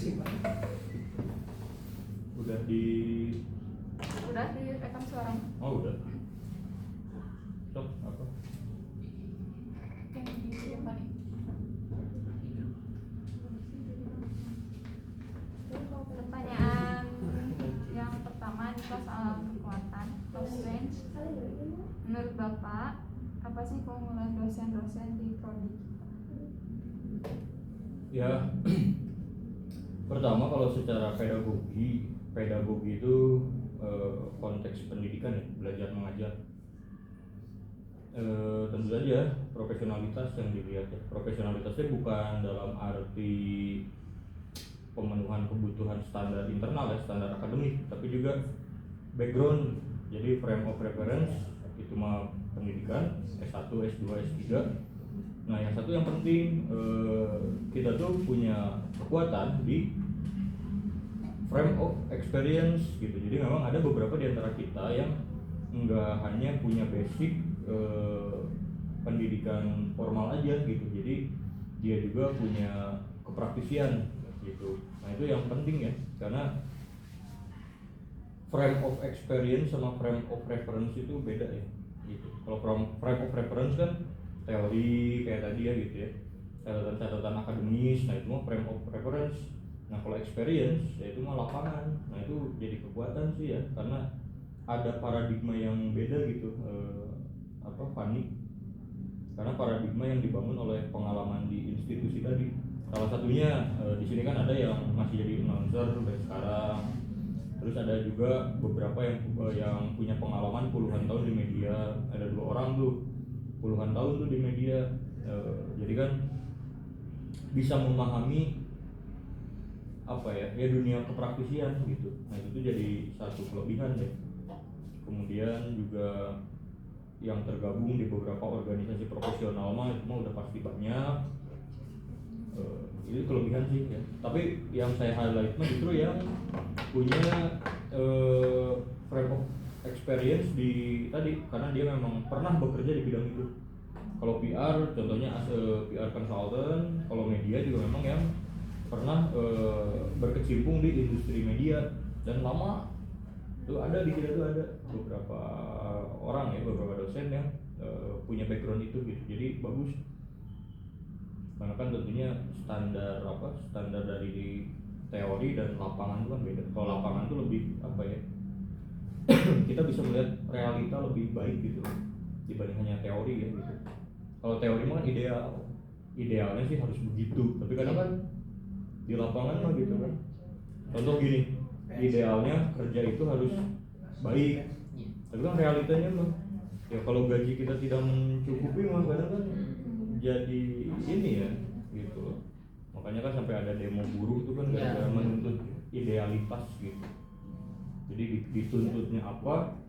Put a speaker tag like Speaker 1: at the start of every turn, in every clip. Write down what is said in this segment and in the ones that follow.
Speaker 1: berisik banget.
Speaker 2: Udah
Speaker 3: direkam suaranya.
Speaker 2: Oh udah. Sok apa?
Speaker 3: Yang di depan ini. Pertanyaan yang pertama ini soal kekuatan close range. Menurut Bapak, apa sih keunggulan dosen-dosen di prodi?
Speaker 2: Ya, pertama kalau secara pedagogi itu konteks pendidikan ya, belajar mengajar. Tentu saja profesionalitas yang dilihat ya. Profesionalitasnya bukan dalam arti pemenuhan kebutuhan standar internal ya, standar akademik, tapi juga background. Jadi frame of reference itu mah pendidikan S1, S2, S3. Nah yang satu yang penting, kita tuh punya kekuatan di frame of experience gitu. Jadi memang ada beberapa di antara kita yang nggak hanya punya basic pendidikan formal aja gitu. Jadi dia juga punya kepraktisian gitu. Nah itu yang penting ya, karena frame of experience sama frame of reference itu beda ya gitu. Kalau frame of reference kan teori kayak tadi ya gitu ya, catatan akademis. Nah itu mah frame of reference. Nah kalau experience ya itu mah lapangan. Nah itu jadi kekuatan sih ya, karena ada paradigma yang beda gitu, Fani, karena paradigma yang dibangun oleh pengalaman di institusi tadi. Salah satunya di sini kan ada yang masih jadi announcer dari sekarang. Terus ada juga beberapa yang punya pengalaman puluhan tahun di media. Ada 2 orang tuh puluhan tahun tuh di media. Jadi kan bisa memahami ya dunia kepraktisian gitu. Nah itu tuh jadi satu kelebihan deh. Kemudian juga yang tergabung di beberapa organisasi profesional mah itu mah udah pasti banyak. Itu kelebihan sih ya. Tapi yang saya highlight mah justru yang punya frame of experience di tadi, karena dia memang pernah bekerja di bidang itu. Kalau PR contohnya as PR consultant, kalau media juga memang yang pernah berkecimpung di industri media dan lama. Tuh ada di kita tuh ada beberapa orang ya, beberapa dosen yang punya background itu gitu. Jadi bagus. Karena kan tentunya standar dari teori dan lapangan itu kan beda. Kalau lapangan itu lebih kita bisa melihat realita lebih baik gitu dibanding hanya teori ya gitu. Kalau teori mah kan idealnya sih harus begitu, tapi kadang kan di lapangan mah gitu kan. Contoh gini, idealnya kerja itu harus baik, tapi kan realitanya mah ya kalau gaji kita tidak mencukupi mah kadang kan jadi ini ya gitu. Makanya kan sampai ada demo buruh itu kan gara-gara menuntut idealitas gitu. Jadi dituntutnya apa,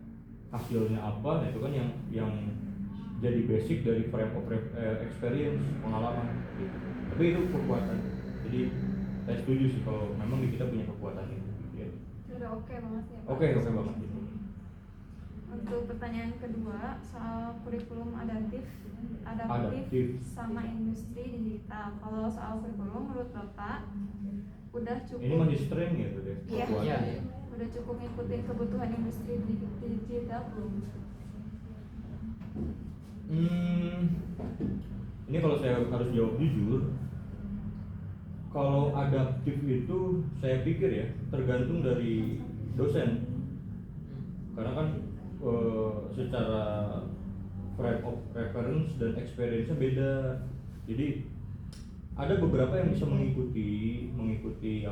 Speaker 2: hasilnya apa, nah itu kan yang jadi basic dari frame of experience, pengalaman gitu. Tapi itu kekuatan. Jadi saya setuju sih kalau memang kita punya kekuatan itu gitu ya.
Speaker 3: Udah oke banget ya Pak.
Speaker 2: Oke banget gitu.
Speaker 3: Untuk pertanyaan kedua soal kurikulum adaptif sama industri digital. Kalau soal kurikulum menurut Bapak udah cukup?
Speaker 2: Ini magistreng ya tuh deh.
Speaker 3: Iya. Udah cukup ngikutin kebutuhan industri digital belum?
Speaker 2: Ini kalau saya harus jawab jujur, kalau adaptif itu saya pikir ya tergantung dari dosen. Karena kan secara frame of reference dan experience-nya beda. Jadi ada beberapa yang bisa mengikuti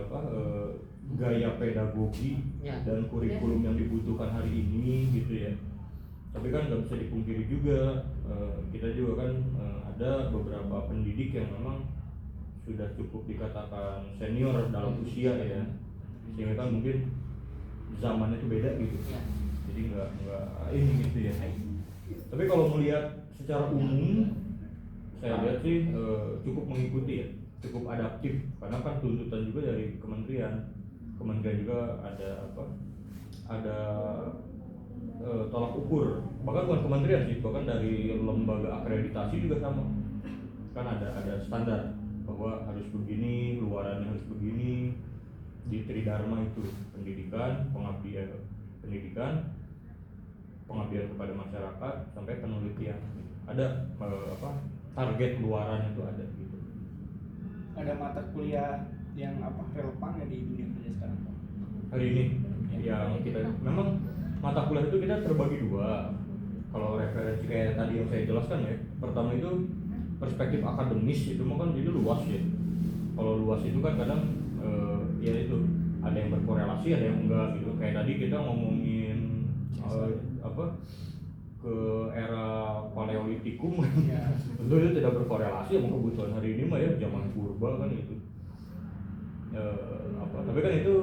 Speaker 2: gaya pedagogi dan kurikulum yang dibutuhkan hari ini gitu ya. Tapi kan nggak bisa dipungkiri juga, kita juga kan ada beberapa pendidik yang memang sudah cukup dikatakan senior dalam usia ya, sehingga kan mungkin zamannya itu beda gitu. Jadi nggak ini gitu ya. Tapi kalau melihat secara umum, saya lihat sih cukup mengikuti ya, cukup adaptif, karena kan tuntutan juga dari kementerian juga ada tolak ukur, bahkan bukan kementerian sih, bahkan dari lembaga akreditasi juga sama, kan ada standar bahwa harus begini, luarannya harus begini, di Tridharma itu, pendidikan, pengabdian kepada masyarakat sampai penelitian. Ada target luaran itu ada gitu.
Speaker 1: Ada mata kuliah yang relevan ya di dunia kerja sekarang Pak?
Speaker 2: Hari ini yang kita memang mata kuliah itu kita terbagi dua. Kalau referensi kayak tadi yang saya jelaskan ya, pertama itu perspektif akademis, itu kan jadi luas ya. Kalau luas itu kan kadang ya itu ada yang berkorelasi, ada yang enggak gitu. Kayak tadi kita ngomongin ke era paleolitikum
Speaker 1: Ya.
Speaker 2: tentu itu tidak berkorelasi sama kebutuhan hari ini mah ya, zaman purba kan itu. Tapi kan itu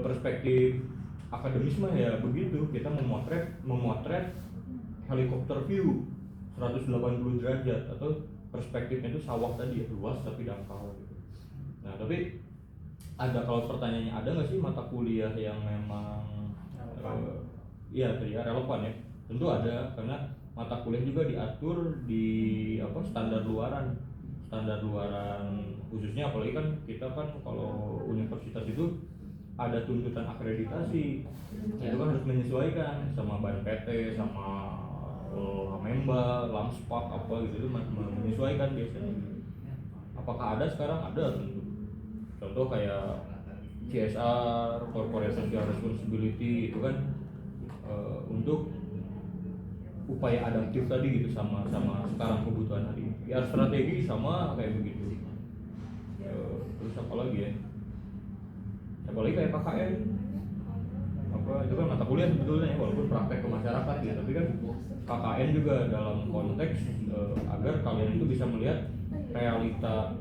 Speaker 2: perspektif akademis mah ya begitu, kita memotret helikopter view 180 derajat, atau perspektifnya itu sawah tadi ya, luas tapi dangkal gitu. Nah tapi ada, kalau pertanyaannya ada nggak sih mata kuliah yang memang relevan ya, tentu ada, karena mata kuliah juga diatur di standar luaran khususnya, apalagi kan kita kan kalau universitas itu ada tuntutan akreditasi, itu kan harus menyesuaikan sama BNPT, sama Lamemba, Lamspak apa gitu, itu menyesuaikan biasanya. Apakah ada sekarang? Ada tentu. Contoh kayak CSR, Corporate Social Responsibility, itu kan untuk upaya adaptif tadi gitu sama sekarang kebutuhan hari ini. PR strategi sama kayak begitu. Terus apa lagi ya? Apalagi kayak KKN, itu kan mata kuliah sebetulnya ya, walaupun praktek ke masyarakat ya, tapi kan KKN juga dalam konteks agar kalian itu bisa melihat realita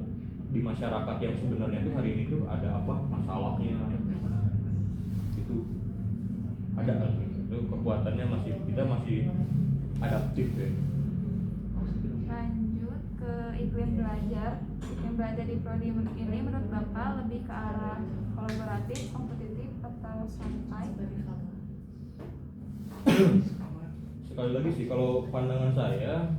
Speaker 2: di masyarakat yang sebenarnya itu hari ini tuh ada apa masalahnya, itu ada kan, itu kekuatannya kita masih adaptif ya.
Speaker 3: Lanjut ke iklim belajar di prodi ini menurut Bapak lebih ke arah kolaboratif, kompetitif, atau santai?
Speaker 2: Sekali lagi sih, kalau pandangan saya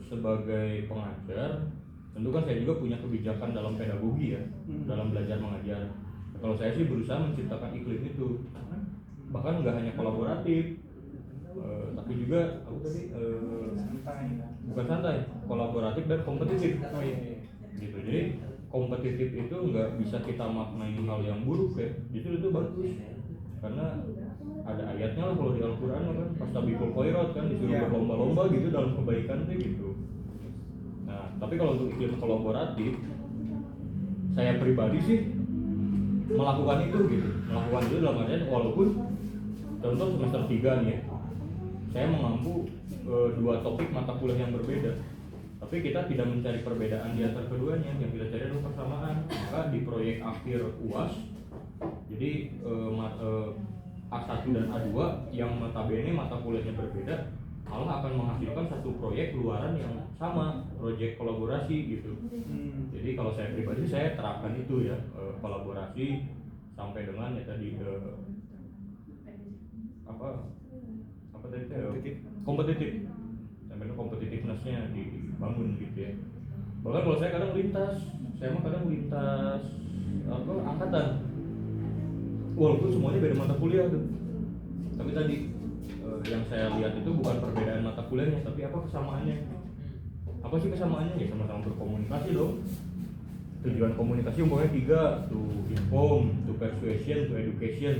Speaker 2: sebagai pengajar, tentu kan saya juga punya kebijakan dalam pedagogi ya, dalam belajar mengajar. Kalau saya sih berusaha menciptakan iklim itu, bahkan nggak hanya kolaboratif, tapi juga bukan santai, kolaboratif dan kompetitif. Gitu. Jadi kompetitif itu nggak bisa kita maknai hal yang buruk ya, justru itu bagus, karena ada ayatnya lah kalau di Al-Quran kan, fastabiqul khairat kan, disuruh berlomba-lomba gitu dalam kebaikan tuh gitu. Nah tapi kalau untuk iklim kolaboratif, saya pribadi sih melakukan itu dalam artian, walaupun contoh semester 3 nih ya, saya mengampu 2 topik mata kuliah yang berbeda, tapi kita tidak mencari perbedaan di antara keduanya, yang kita cari adalah persamaan. Maka di proyek akhir UAS, jadi A1 dan A2 yang notabene mata kuliahnya berbeda, malah akan menghasilkan satu proyek luaran yang sama, proyek kolaborasi gitu. Jadi kalau saya pribadi, saya terapkan itu ya, kolaborasi sampai dengan ya tadi kompetitif sampai dengan kompetitivenessnya dibangun gitu ya. Bahkan kalau saya kadang lintas angkatan, walaupun semuanya beda mata kuliah tuh, tapi tadi yang saya lihat itu bukan perbedaan mata kuliahnya, tapi apa kesamaannya. Apa sih kesamaannya? Ya sama-sama berkomunikasi dong. Tujuan komunikasi umpamanya 3, to inform, to persuasion, to education.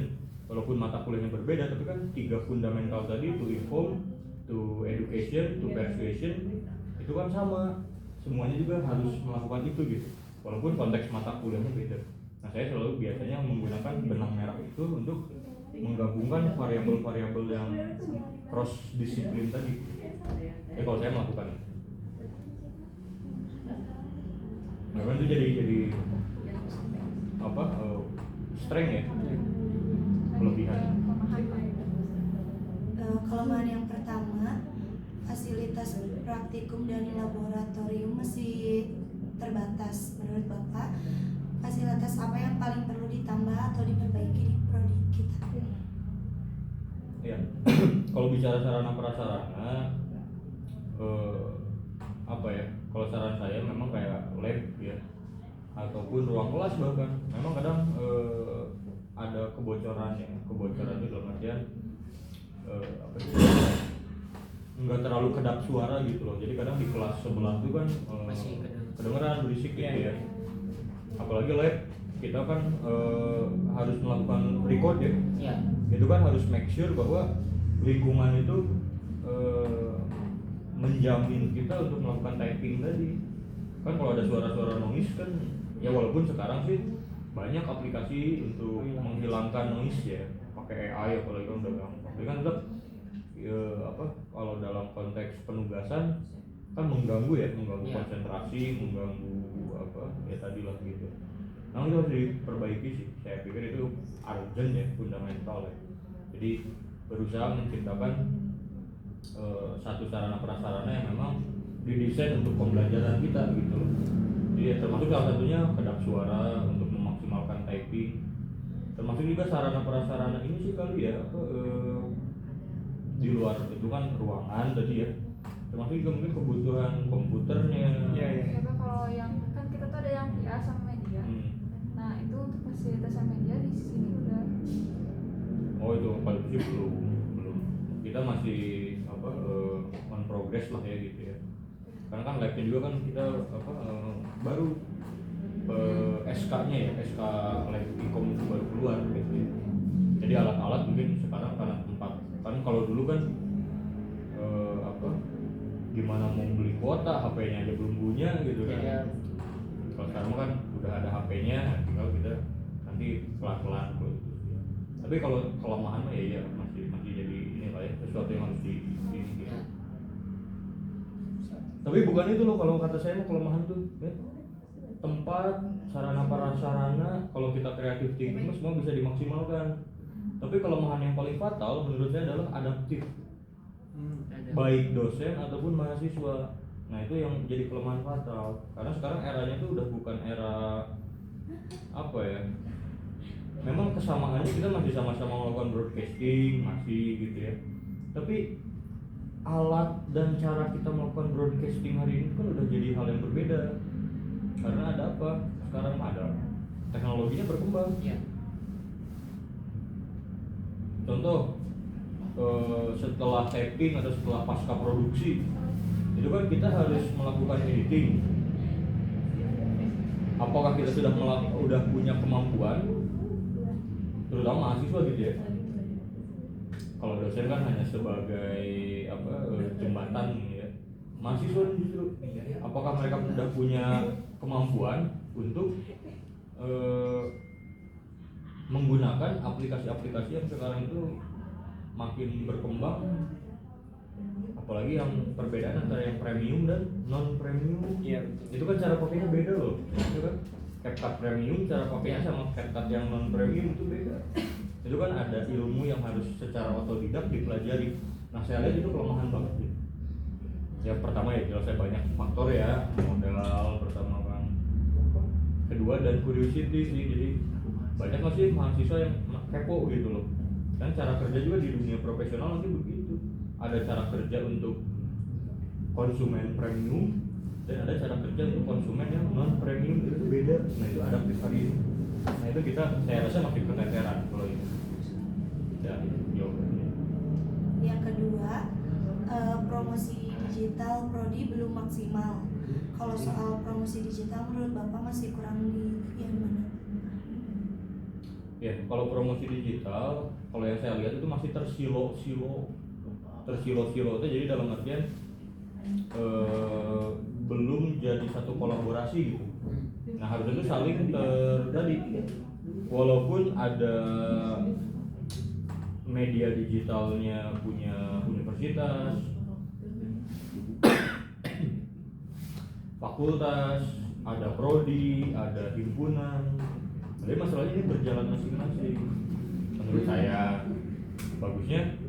Speaker 2: Walaupun mata kuliahnya berbeda, tapi kan 3 fundamental tadi, to inform, to education, to persuasion, itu kan sama. Semuanya juga harus melakukan itu gitu, walaupun konteks mata kuliahnya beda. Nah saya selalu biasanya menggunakan benang merah itu untuk menggabungkan variabel-variabel yang cross disiplin tadi. Ya kalau saya melakukan itu, nah itu jadi strength ya, kelebihan.
Speaker 4: Kelemahan yang pertama, fasilitas praktikum dan laboratorium masih terbatas. Menurut Bapak, fasilitas apa yang paling perlu ditambah atau diperbaiki di prodi kita?
Speaker 2: Ya, kalau bicara sarana prasarana, kalau saran saya memang kayak lab ya, ataupun ruang kelas bahkan memang kadang ada kebocoran itu dalam artian apa sih, nggak terlalu kedap suara gitu loh, jadi kadang di kelas sebelah tuh kan
Speaker 5: Masih
Speaker 2: kedengeran berisik gitu
Speaker 1: Iya,
Speaker 2: ya, apalagi lab kita kan harus melakukan record ya,
Speaker 5: Iya.
Speaker 2: itu kan harus make sure bahwa lingkungan itu menjamin kita untuk melakukan typing tadi. Kan kalau ada suara-suara noise kan ya, walaupun sekarang sih banyak aplikasi untuk menghilangkan noise ya, pakai AI apalagi kan udah gampang. Tapi kan tetap ya, kalau dalam konteks penugasan kan mengganggu
Speaker 5: Iya.
Speaker 2: konsentrasi, mengganggu ya tadi lah gitu. Nah itu harus diperbaiki sih, saya pikir itu urgent ya, fundamental ya. Jadi berusaha menciptakan satu sarana prasarana yang memang didesain untuk pembelajaran kita gitu loh. Jadi ya, termasuk salah satunya kedap suara untuk memaksimalkan typing, termasuk juga sarana prasarana ini sih kali ya di luar itu kan ruangan tadi ya, termasuk juga mungkin kebutuhan komputernya.
Speaker 1: Iya.
Speaker 3: Tapi kalau yang kan kita tuh ada yang VR sama media. Nah itu untuk fasilitas sama media di sini udah.
Speaker 2: Oh itu kalau itu sih belum kita masih on progress lah ya gitu ya, karena kan labnya juga kan kita baru SK-nya ya, SK lab Ikom itu baru keluar gitu ya. Jadi alat-alat mungkin sekarang karena tempat kan, kalau dulu kan gimana mau beli kuota, HP-nya aja belum punya gitu kan.
Speaker 5: Iya.
Speaker 2: Kalau sekarang kan udah ada HP-nya, tinggal kita nanti pelan-pelan gitu. Tapi kalau kelemahan mah ya masih jadi ini lah ya, sesuatu yang harus di gitu.
Speaker 5: Ya.
Speaker 2: Tapi bukan itu loh, kalau kata saya mah kelemahan tuh ya, tempat, sarana prasarana, kalau kita kreatif thinking semua bisa dimaksimalkan. Tapi kelemahan yang paling fatal menurut saya adalah adaptif,
Speaker 5: Ada.
Speaker 2: baik dosen ataupun mahasiswa. Nah itu yang jadi kelemahan fatal, karena sekarang eranya tuh udah bukan era apa ya, memang kesamaannya kita masih sama-sama melakukan broadcasting masih gitu ya, tapi alat dan cara kita melakukan broadcasting hari ini kan udah jadi hal yang berbeda. Karena ada apa? Sekarang ada teknologinya berkembang.
Speaker 5: Iya.
Speaker 2: Contoh setelah taping atau setelah pasca produksi itu kan kita harus melakukan editing. Apakah kita sudah punya kemampuan, terutama mahasiswa gitu ya? Kalau dosen kan hanya sebagai jembatan ya. Mahasiswa justru apakah mereka sudah punya kemampuan untuk menggunakan aplikasi-aplikasi yang sekarang itu makin berkembang, apalagi yang perbedaan antara yang premium dan non premium.
Speaker 1: Iya.
Speaker 2: Itu kan cara pakainya beda loh, itu kan CapCut premium cara pakainya sama CapCut yang non premium itu beda. Itu kan ada ilmu yang harus secara otodidak dipelajari. Nah saya lihat itu kelemahan banget sih. Ya pertama ya jelas saya banyak faktor ya, modal pertama kan, kedua dan curiosity sih. Jadi banyak masih mahasiswa yang kepo gitu loh. Dan cara kerja juga di dunia profesional nanti begitu. Ada cara kerja untuk konsumen premium dan ada cara kerja untuk konsumen yang non premium, itu beda. Nah itu adaptif hari ini. Nah itu saya rasa masih keteteran kalau itu. Dan jawabannya.
Speaker 4: Yang kedua, promosi digital prodi belum maksimal. Kalau soal promosi digital menurut Bapak masih kurang di yang mana?
Speaker 2: Ya, kalau promosi digital, kalau yang saya lihat itu masih tersilo-silo itu, jadi dalam artian belum jadi satu kolaborasi gitu. Nah harusnya itu saling tadi, walaupun ada media digitalnya punya universitas, fakultas, ada prodi, ada himpunan. Jadi masalahnya ini berjalan masing-masing. Menurut saya bagusnya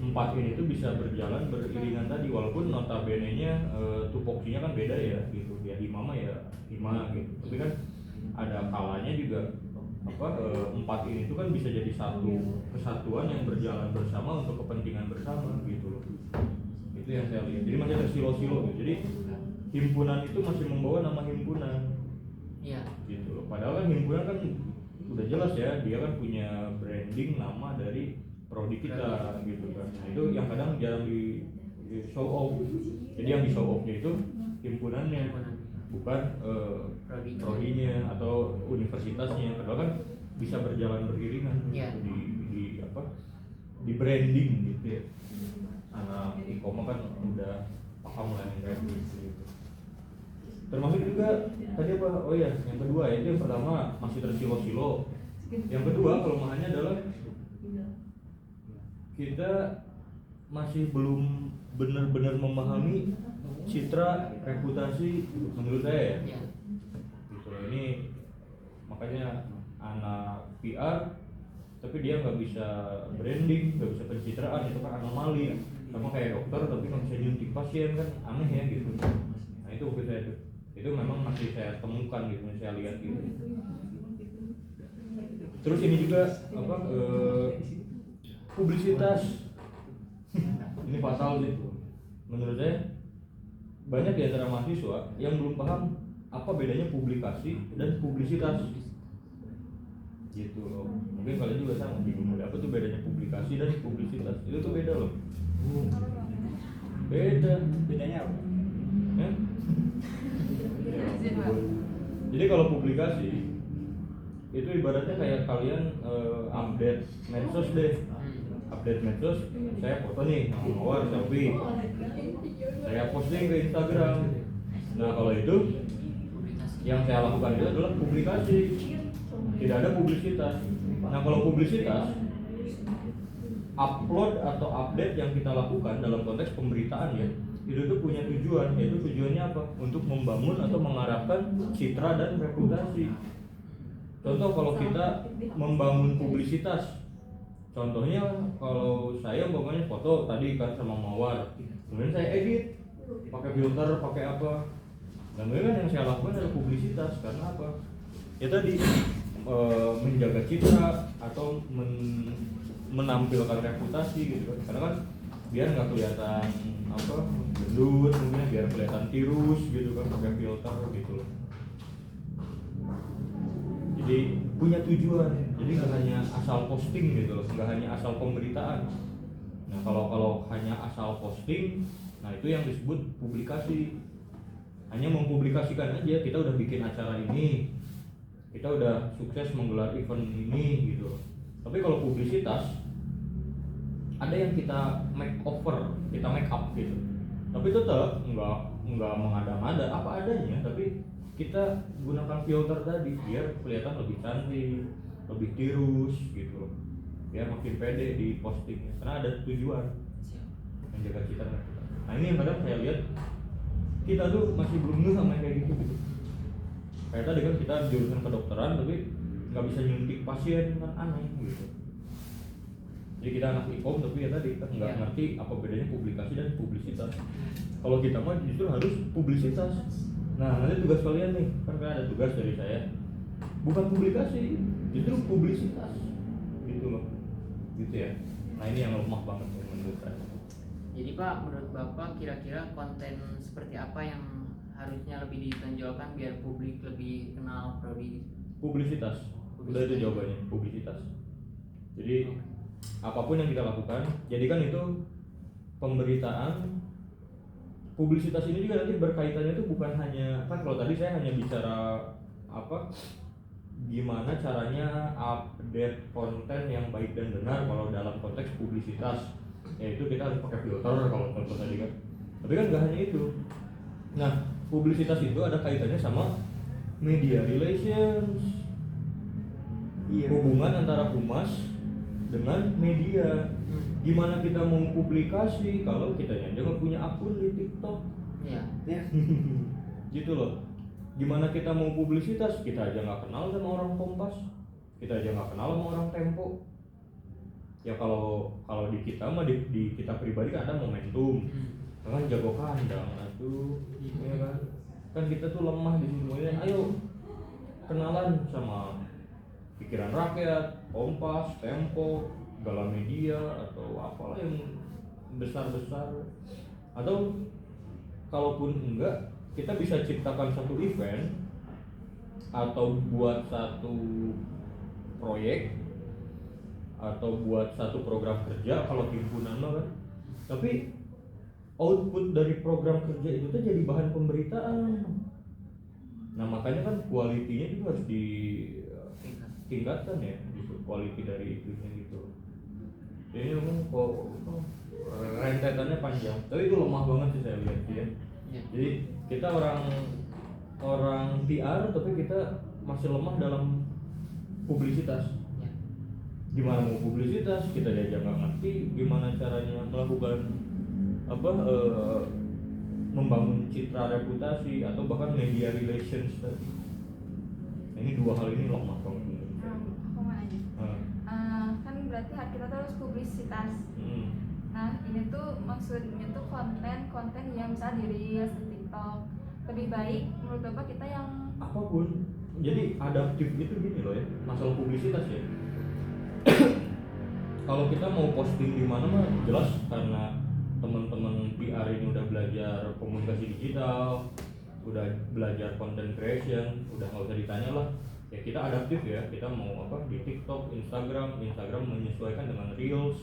Speaker 2: 4 ini tuh bisa berjalan beriringan tadi, walaupun notabene-nya tupoksinya kan beda ya gitu. Ya hima ya hima gitu. Tapi kan ada kalanya juga 4 ini tuh kan bisa jadi satu kesatuan yang berjalan bersama untuk kepentingan bersama gitu loh. Itu yang saya lihat. Jadi masih ada silo-silo gitu. Jadi himpunan itu masih membawa nama himpunan.
Speaker 5: Iya.
Speaker 2: gitu loh. Padahal kan himpunan kan udah jelas ya, dia kan punya branding nama dari prodi kita gitu kan. Nah, itu yang kadang jarang di show off. Jadi yang di show offnya itu himpunannya, bukan prodinya atau universitasnya. Padahal kan bisa berjalan beriringan
Speaker 5: Iya.
Speaker 2: di apa, di branding gitu ya. Anak Ikom kan udah paham lah yang kayak gitu. Termasuk juga tadi apa? Oh ya, yang kedua ya, itu yang pertama masih tersilo-silo. Yang kedua kelemahannya adalah kita masih belum benar-benar memahami citra reputasi menurut saya ya.
Speaker 5: Iya.
Speaker 2: Gitu loh, ini makanya anak PR tapi dia nggak bisa branding, nggak bisa pencitraan, itu kan anomali. Sama kayak dokter tapi nggak bisa nyuntik pasien, kan aneh ya gitu. Nah itu waktu saya itu memang masih saya temukan gitu, saya lihat gitu. Terus ini juga apa, publisitas ini fatal sih menurut saya. Banyak di antara mahasiswa yang belum paham apa bedanya publikasi dan publisitas gitu loh. Mungkin kalian juga sama bingung apa tuh bedanya publikasi dan publisitas. Itu tuh beda loh.
Speaker 1: Bedanya apa?
Speaker 2: Ya? Jadi kalau publikasi itu ibaratnya kayak kalian update medsos deh. Update medsos, saya foto nih sama Mawar selfie, saya posting ke Instagram. Nah kalau itu yang saya lakukan itu adalah publikasi, tidak ada publisitas. Nah kalau publisitas, upload atau update yang kita lakukan dalam konteks pemberitaan ya, itu tuh punya tujuan, yaitu tujuannya apa? Untuk membangun atau mengarahkan citra dan reputasi. Contoh kalau kita membangun publisitas, contohnya kalau saya umpamanya foto tadi kan sama Mawar, kemudian saya edit pakai filter, pakai apa, dan kan yang saya lakukan adalah publisitas. Karena apa? Ya tadi menjaga citra atau menampilkan reputasi gitu kan. Karena kan biar nggak kelihatan apa gendut, mungkin biar kelihatan tirus gitu kan, pakai filter gitu loh. Jadi punya tujuan, jadi nggak hanya asal posting gitu loh, nggak hanya asal pemberitaan. Nah kalau hanya asal posting, nah itu yang disebut publikasi. Hanya mempublikasikan aja, kita udah bikin acara ini, kita udah sukses menggelar event ini gitu loh. Tapi kalau publisitas, ada yang kita make over, kita make up gitu. Tapi tetap nggak mengada-ngada, apa adanya. Tapi kita gunakan filter tadi biar kelihatan lebih cantik, lebih tirus gitu loh, biar makin pede di postingnya. Karena ada tujuan menjaga citra. Nah ini yang kadang saya lihat kita tuh masih belum ngeh sama kayak gitu. Kayak tadi kan kita jurusan kedokteran tapi nggak bisa nyuntik pasien, kan aneh gitu. Jadi kita anak ikom tapi ya tadi kita nggak ngerti apa bedanya publikasi dan publisitas. Kalau kita mah justru harus publisitas. Nah nanti tugas kalian nih, kan ada tugas dari saya, bukan publikasi, justru publisitas gitu loh, gitu ya. Nah ini yang lemah banget menurut saya.
Speaker 5: Jadi Pak, menurut Bapak kira-kira konten seperti apa yang harusnya lebih ditonjolkan biar publik lebih kenal prodi?
Speaker 2: Publisitas, udah itu jawabannya, publisitas. Jadi apapun yang kita lakukan, jadikan itu pemberitaan. Publisitas ini juga nanti berkaitannya itu bukan hanya, kan kalau tadi saya hanya bicara apa, gimana caranya update konten yang baik dan benar kalau dalam konteks publisitas, yaitu kita harus pakai filter kalau contoh tadi kan. Tapi kan gak hanya itu. Nah publisitas itu ada kaitannya sama media relations, hubungan antara humas dengan media. Gimana kita mau publikasi kalau kita jangan punya akun di TikTok?
Speaker 5: Iya.
Speaker 2: Gitu loh. Gimana kita mau publisitas? Kita aja nggak kenal sama orang Kompas, kita aja nggak kenal sama orang Tempo. Ya kalau di kita mah di kita pribadi kan ada momentum, kan jago kandang, aduh, ya kan? Kan kita tuh lemah di sini. Ayo kenalan sama Pikiran Rakyat, Kompas, Tempo, Galamedia atau apalah yang besar-besar. Atau kalaupun enggak, kita bisa ciptakan satu event atau buat satu proyek atau buat satu program kerja kalau himpunan mah kan, tapi output dari program kerja itu tuh jadi bahan pemberitaan. Nah makanya kan kualitinya itu harus ditingkatkan ya gitu, quality dari itunya gitu. Jadi memang kok rentetannya panjang, tapi itu lemah banget sih saya lihat ya. Jadi kita orang PR tapi kita masih lemah dalam publisitas. Gimana mau publisitas, kita diajak nggak ngerti gimana caranya melakukan membangun citra reputasi atau bahkan media relations tadi. Nah, ini dua hal ini lemah banget.
Speaker 3: Aku mau nanya. Kan berarti hak kita tuh harus publisitas. Nah ini tuh maksudnya tuh konten yang bisa di Reels, di TikTok. Lebih baik menurut Bapak kita yang
Speaker 2: apapun. Jadi adaptif itu gini loh ya, masalah publisitas ya. Kalau kita mau posting di mana mah jelas karena teman-teman PR ini udah belajar komunikasi digital, udah belajar content creation, udah nggak usah ditanya lah. Ya kita adaptif ya, kita mau apa di TikTok, Instagram menyesuaikan dengan Reels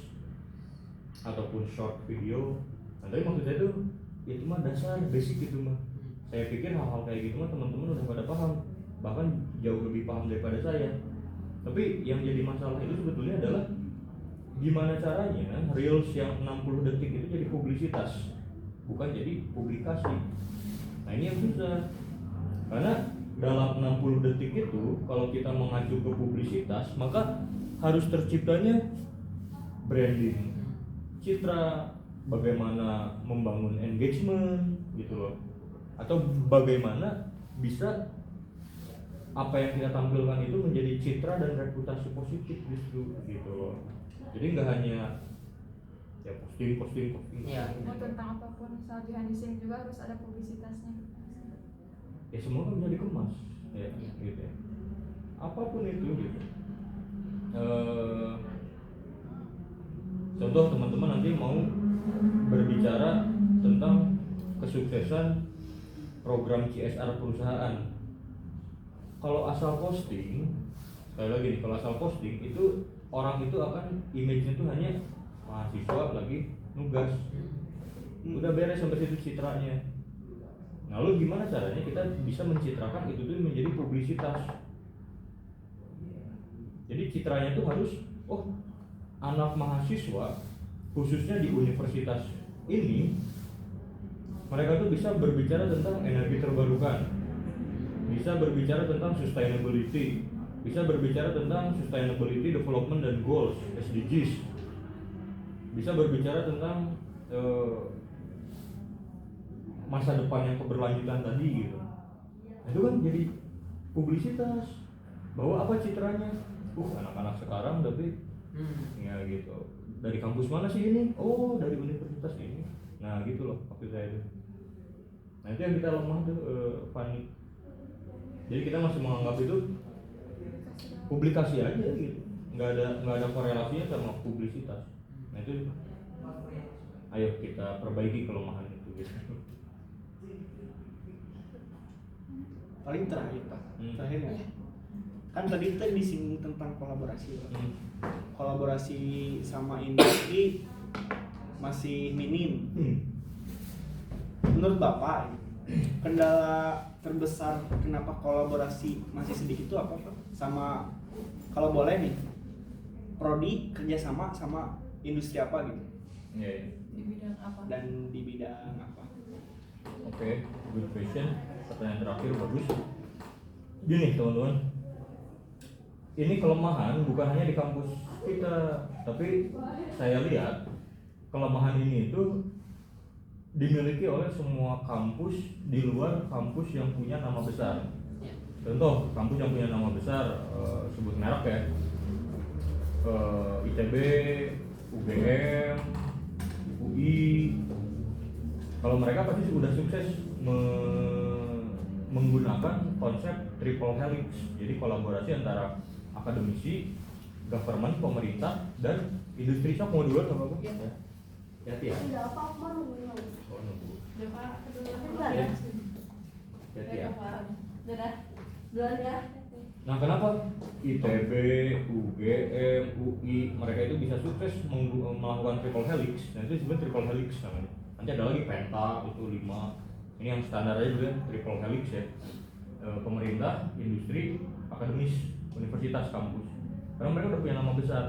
Speaker 2: ataupun short video. Nah, tapi maksud saya tuh itu mah dasar basic gitu mah. Saya pikir hal-hal kayak gitu mah teman-teman udah pada paham, bahkan jauh lebih paham daripada saya. Tapi yang jadi masalah itu sebetulnya adalah gimana caranya Reels yang 60 detik itu jadi publisitas, bukan jadi publikasi. Nah ini yang susah, karena dalam 60 detik itu kalau kita mengacu ke publisitas maka harus terciptanya branding, citra, bagaimana membangun engagement gitu loh, atau bagaimana bisa apa yang kita tampilkan itu menjadi citra dan reputasi positif justru gitu loh. Jadi nggak hanya ya posting.
Speaker 5: Iya.
Speaker 3: mau tentang apapun, misal behind the scene juga harus ada publisitasnya.
Speaker 2: Ya semua kan bisa dikemas ya gitu ya. Apapun itu gitu. Contoh teman-teman nanti mau berbicara tentang kesuksesan program CSR perusahaan. Kalau asal posting, sekali lagi nih, kalau asal posting itu orang itu akan image-nya tuh hanya mahasiswa lagi nugas, udah beres sampai situ citranya. Nah, lalu gimana caranya kita bisa mencitrakan itu tuh menjadi publisitas? Jadi citranya tuh harus, oh anak mahasiswa khususnya di universitas ini mereka tuh bisa berbicara tentang energi terbarukan, bisa berbicara tentang sustainability, bisa berbicara tentang sustainability development dan goals SDGs, bisa berbicara tentang masa depan yang keberlanjutan tadi gitu. Nah, itu kan jadi publisitas bahwa apa citranya, anak-anak sekarang tapi ya gitu, dari kampus mana sih ini, oh dari universitas ini. Nah gitu loh maksud saya itu. Nah itu yang kita lemah tuh Fani. Jadi kita masih menganggap itu publikasi aja gitu, nggak ada korelasinya sama publisitas. Nah itu ayo kita perbaiki kelemahan itu gitu.
Speaker 1: Paling terakhir Pak, terakhir ya. Kan tadi kita disinggung tentang kolaborasi Pak. Kolaborasi sama industri masih minim. Menurut Bapak, kendala terbesar kenapa kolaborasi masih sedikit itu apa Pak? Sama kalau boleh nih, prodi kerjasama sama industri apa gitu?
Speaker 2: Yeah.
Speaker 3: Di bidang apa?
Speaker 1: Dan di bidang apa?
Speaker 2: Oke, good question. Pertanyaan terakhir bagus. Gini teman-teman, ini kelemahan bukan hanya di kampus kita, tapi saya lihat kelemahan ini itu dimiliki oleh semua kampus di luar kampus yang punya nama besar. Contoh kampus yang punya nama besar, sebut merek ya, ITB, UGM, UI. Kalau mereka pasti sudah sukses menggunakan konsep triple helix, jadi kolaborasi antara akademisi, government, pemerintah, dan industri. Sok mau duluan apa? Ya. Hati ya.
Speaker 4: Tidak apa mau
Speaker 2: Oh, nunggu.
Speaker 3: Bapak kedua
Speaker 2: Hati ya.
Speaker 3: dadah. Duluan ya.
Speaker 2: Nah kenapa ITB, UGM, UI mereka itu bisa sukses melakukan triple helix? Nah itu sebenarnya triple helix namanya. Nanti ada lagi penta itu 5. Ini yang standar aja juga triple helix ya. Pemerintah, industri, akademis, universitas, kampus. Karena mereka udah punya nama besar.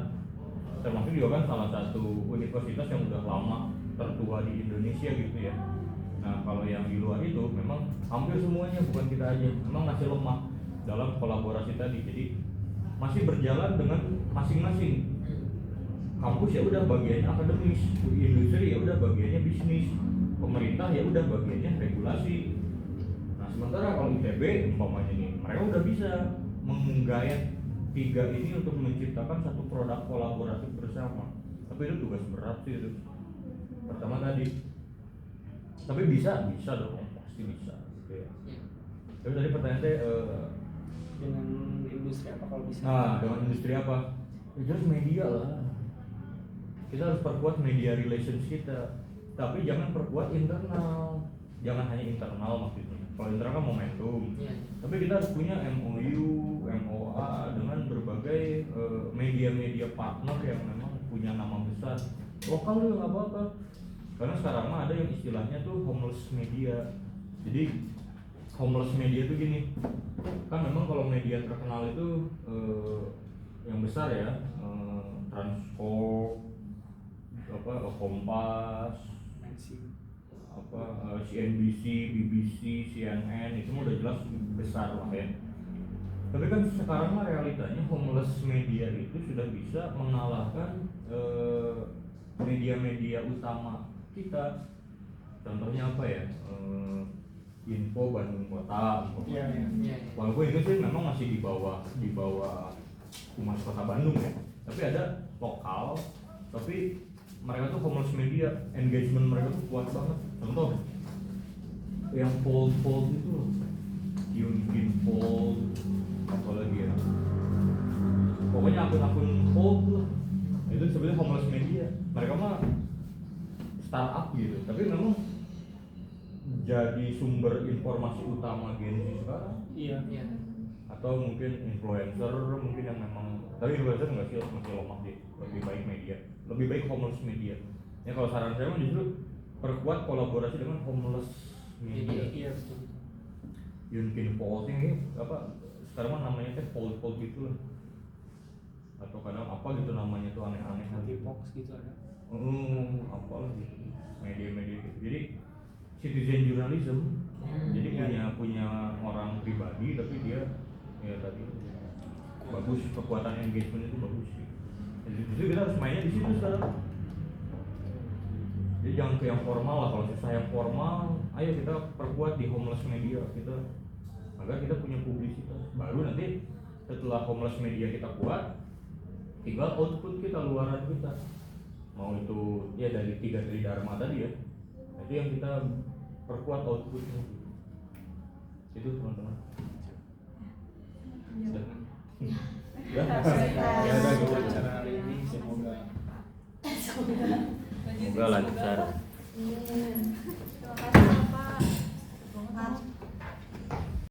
Speaker 2: Termasuk juga kan salah satu universitas yang udah lama tertua di Indonesia gitu ya. Nah kalau yang di luar itu memang hampir semuanya, bukan kita aja, memang masih lemah dalam kolaborasi tadi. Jadi masih berjalan dengan masing-masing. Kampus ya udah bagiannya akademis, industri ya udah bagiannya bisnis, pemerintah ya udah bagiannya regulasi. Nah sementara kalau ITB umpamanya nih, mereka udah bisa menggayat 3 ini untuk menciptakan satu produk kolaborasi bersama. Tapi itu tugas berat sih itu. Pertama tadi. Tapi bisa dong, pasti bisa. Oke. Terus tadi pertanyaannya
Speaker 1: Dengan industri apa kalau bisa?
Speaker 2: nah, dengan industri apa? Ya jelas media lah. Kita harus perkuat media relations kita. Tapi jangan perkuat internal. Jangan hanya internal maksudnya. Kalau internal kan momentum. Tapi kita harus punya MOU, MOA dengan berbagai media-media partner yang memang punya nama besar. Lokal juga nggak apa-apa. Karena sekarang mah ada yang istilahnya tuh homeless media. Jadi homeless media itu gini, kan memang kalau media terkenal itu yang besar ya, Transco, Kompas, CNBC, BBC, CNN itu udah jelas besar lah ya. Tapi kan sekarang mah realitanya homeless media itu sudah bisa mengalahkan media-media utama kita. Contohnya apa ya? Info Bandung Kota.
Speaker 1: Iya.
Speaker 2: Walaupun itu sih memang masih di bawah Humas Kota Bandung ya. Tapi ada lokal, tapi mereka tuh homeless media, engagement mereka tuh kuat banget. Contoh yang fold itu loh, Yunkin Fold, apa lagi ya? Pokoknya akun-akun fold lah. Itu sebenarnya homeless media. Mereka mah startup gitu, tapi memang jadi sumber informasi utama Gen Z sekarang.
Speaker 1: Iya.
Speaker 2: Atau mungkin influencer mungkin yang memang, tapi influencer nggak sih, masih lemah sih. Lebih baik media, lebih baik homeless media. Ya kalau saran saya mah justru perkuat kolaborasi dengan homeless media.
Speaker 1: Iya betul.
Speaker 2: Yunkin Fold ini apa sekarang mah namanya teh fold gitu lah. Atau kadang apa gitu namanya tuh aneh-aneh
Speaker 1: Nanti box gitu ada.
Speaker 2: Apalah gitu. Media-media gitu. Jadi citizen journalism, jadi punya orang pribadi tapi dia ya tadi bagus, kekuatan engagement itu bagus gitu. Jadi justru kita harus mainnya di situ sekarang. Jadi jangan ke yang formal lah, kalau susah yang formal, ayo kita perkuat di homeless media kita agar kita punya publisitas. Baru nanti setelah homeless media kita kuat, tinggal output kita, luaran kita. Mau itu ya dari 3 Tridharma tadi ya. Itu yang kita perkuat outputnya. Itu teman-teman.
Speaker 1: Ya, gitu acara hari ini semoga
Speaker 2: Semoga lancar.